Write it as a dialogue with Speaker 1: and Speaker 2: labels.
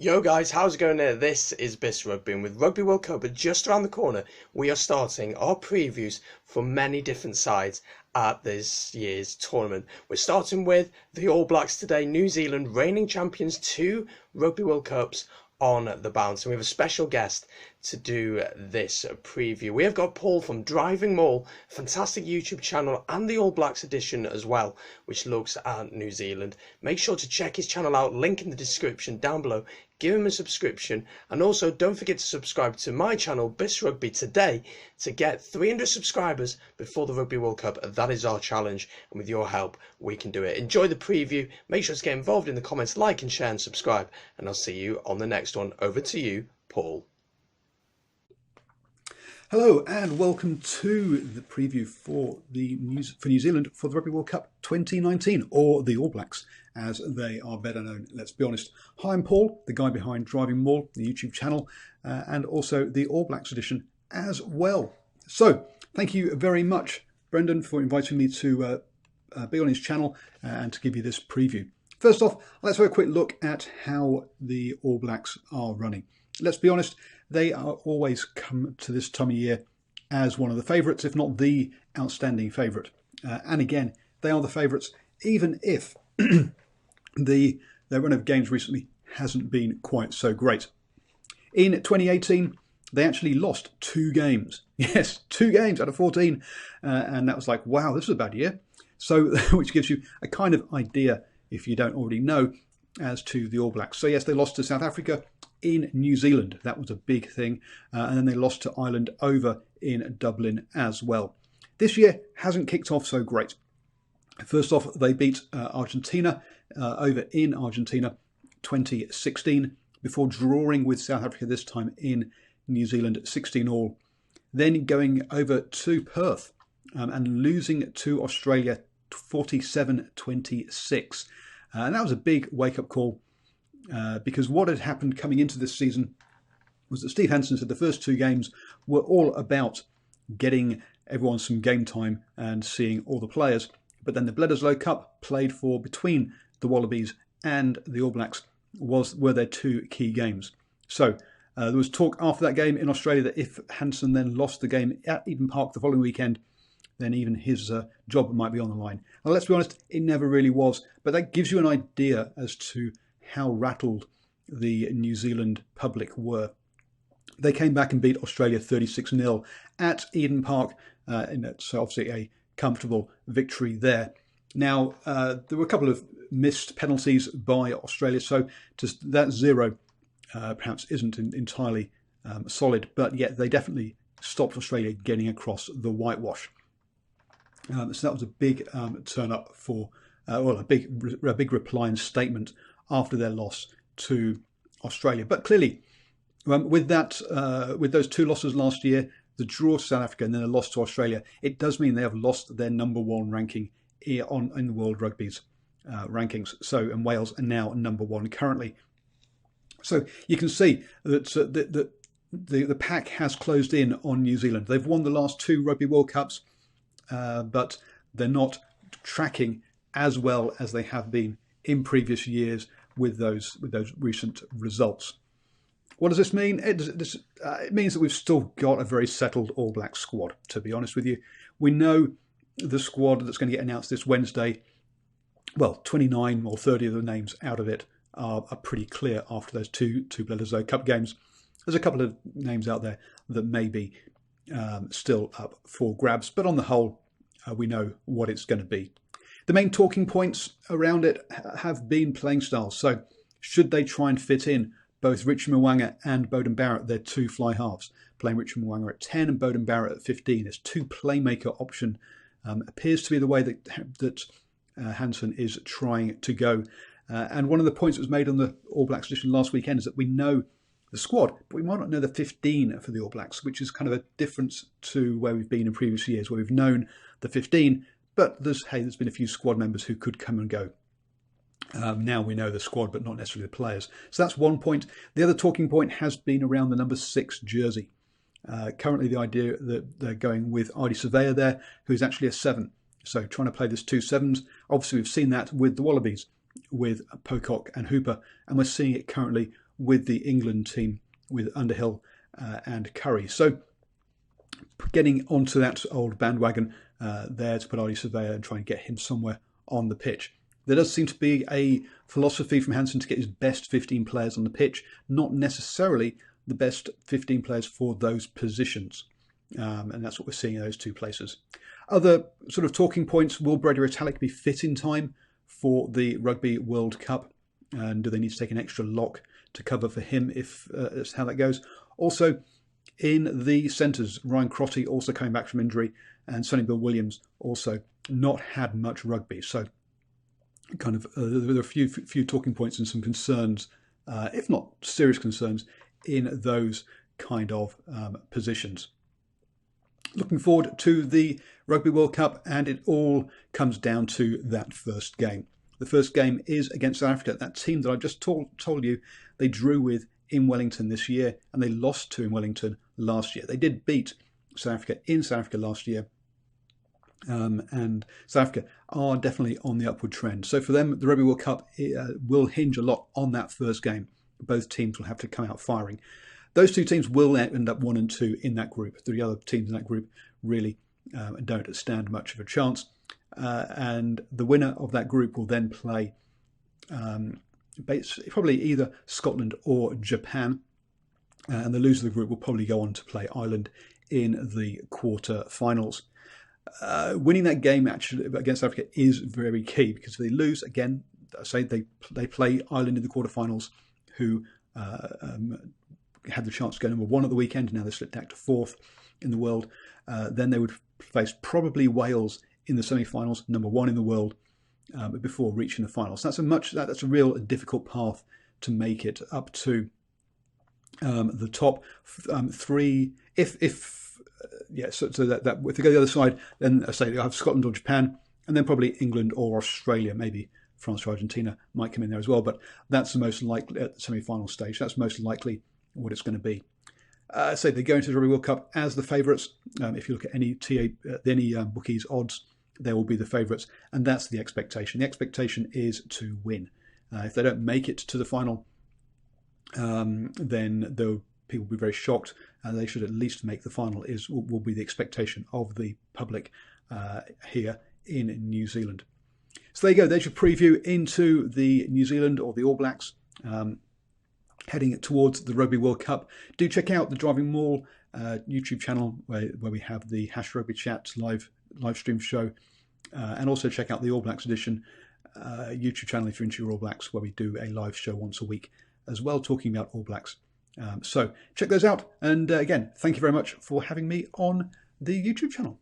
Speaker 1: Yo guys, how's it going there? This is Bis Rugby, and with Rugby World Cup just around the corner, we are starting our previews for many different sides at this year's tournament. We're starting with the All Blacks today, New Zealand, reigning champions, 2 Rugby World Cups on the bounce, and we have a special guest to do this preview. We have got Paul from Driving Maul, fantastic YouTube channel, and the All Blacks edition as well, which looks at New Zealand. Make sure to check his channel out, link in the description down below. Give him a subscription, and also don't forget to subscribe to my channel Bis Rugby today to get 300 subscribers before the Rugby World Cup. That is our challenge, and with your help we can do it. Enjoy the preview, make sure to get involved in the comments, like and share and subscribe, and I'll see you on the next one. Over to you, Paul.
Speaker 2: Hello and welcome to the preview for New Zealand for the Rugby World Cup 2019, or the All Blacks as they are better known, let's be honest. Hi, I'm Paul, the guy behind Driving Maul, the YouTube channel, and also the All Blacks edition as well. So thank you very much, Brendan, for inviting me to be on his channel and to give you this preview. First off, let's have a quick look at how the All Blacks are running. Let's be honest, they are always come to this time of year as one of the favourites, if not the outstanding favourite. And again, they are the favourites, even if their run of games recently hasn't been quite so great. In 2018, they actually lost 2 games. Yes, 2 games out of 14. And that was like, wow, this is a bad year. So, which gives you a kind of idea, if you don't already know, as to the All Blacks. So yes, they lost to South Africa in New Zealand. That was a big thing. And then they lost to Ireland over in Dublin as well. This year hasn't kicked off so great. First off, they beat Argentina over in Argentina 2016 before drawing with South Africa this time in New Zealand 16-all. Then going over to Perth and losing to Australia 47-26. And that was a big wake-up call because what had happened coming into this season was that Steve Hansen said the first 2 games were all about getting everyone some game time and seeing all the players. But then the Bledisloe Cup, played for between the Wallabies and the All Blacks, were their 2 key games. So there was talk after that game in Australia that if Hansen then lost the game at Eden Park the following weekend, then even his job might be on the line. Well, let's be honest, it never really was. But that gives you an idea as to how rattled the New Zealand public were. They came back and beat Australia 36-0 at Eden Park. And that's obviously a comfortable victory there. Now, there were a couple of missed penalties by Australia, so just that 0 perhaps isn't entirely solid, but yet they definitely stopped Australia getting across the whitewash. So that was a big turn up for, a big reply and statement after their loss to Australia. But clearly, with those 2 losses last year, the draw to South Africa and then a loss to Australia, it does mean they have lost their #1 ranking in the World Rugby's rankings. So, and Wales are now #1 currently. So you can see that the pack has closed in on New Zealand. They've won the last 2 Rugby World Cups, but they're not tracking as well as they have been in previous years with those recent results. What does this mean? It means that we've still got a very settled All Black squad, to be honest with you. We know the squad that's going to get announced this Wednesday. Well, 29 or 30 of the names out of it are pretty clear after those two Bledisloe Cup games. There's a couple of names out there that may be still up for grabs, but on the whole, we know what it's going to be. The main talking points around it have been playing styles. So should they try and fit in both Richard Mwanga and Beauden Barrett, their 2 fly halves, playing Richard Mwanga at 10 and Beauden Barrett at 15 as 2 playmaker option, appears to be the way that Hansen is trying to go. And one of the points that was made on the All Blacks edition last weekend is that we know the squad, but we might not know the 15 for the All Blacks, which is kind of a difference to where we've been in previous years, where we've known the 15, but there's been a few squad members who could come and go. Now we know the squad, but not necessarily the players. So that's one point. The other talking point has been around the number 6 jersey. Currently, the idea that they're going with Ardie Surveyor there, who is actually a 7. So trying to play this 2 7s. Obviously, we've seen that with the Wallabies, with Pocock and Hooper, and we're seeing it currently with the England team with Underhill and Curry. So getting onto that old bandwagon there to put Ali Surveyor and try and get him somewhere on the pitch. There does seem to be a philosophy from Hansen to get his best 15 players on the pitch, not necessarily the best 15 players for those positions. And that's what we're seeing in those two places. Other sort of talking points: will Brady Retallick be fit in time for the Rugby World Cup? And do they need to take an extra lock to cover for him if that's how that goes? Also, in the centres, Ryan Crotty also coming back from injury, and Sonny Bill Williams also not had much rugby. So kind of there are a few talking points and some concerns, if not serious concerns, in those kind of positions. Looking forward to the Rugby World Cup, and it all comes down to that first game. The first game is against South Africa, that team that I just told you they drew with in Wellington this year, and they lost to in Wellington last year. They did beat South Africa in South Africa last year, and South Africa are definitely on the upward trend. So for them, the Rugby World Cup will hinge a lot on that first game. Both teams will have to come out firing. Those two teams will end up 1 and 2 in that group. The other teams in that group really don't stand much of a chance. And the winner of that group will then play probably either Scotland or Japan. And the loser of the group will probably go on to play Ireland in the quarter-finals. Winning that game actually against Africa is very key, because if they lose, again, I say they play Ireland in the quarter-finals, who had the chance to go number 1 at the weekend. Now they slipped back to 4th in the world. Then they would face probably Wales in the semi-finals, number 1 in the world, before reaching the finals. That's a real difficult path to make it up to the top 3. So that if they go the other side, then I say they'll have Scotland or Japan, and then probably England or Australia, maybe France or Argentina might come in there as well. But that's the most likely at the semi-final stage. That's most likely what it's going to be. So they go into the Rugby World Cup as the favourites. If you look at any bookies odds, they will be the favourites, and that's the expectation. The expectation is to win. If they don't make it to the final, then people will be very shocked, and they should at least make the final. Will be the expectation of the public here in New Zealand. So there you go. There's your preview into the New Zealand or the All Blacks heading towards the Rugby World Cup. Do check out the Driving Maul YouTube channel where we have the Hash Rugby Chats live stream show, and also check out the All Blacks edition YouTube channel if you're into your All Blacks, where we do a live show once a week as well, talking about All Blacks. So check those out, and again, thank you very much for having me on the YouTube channel.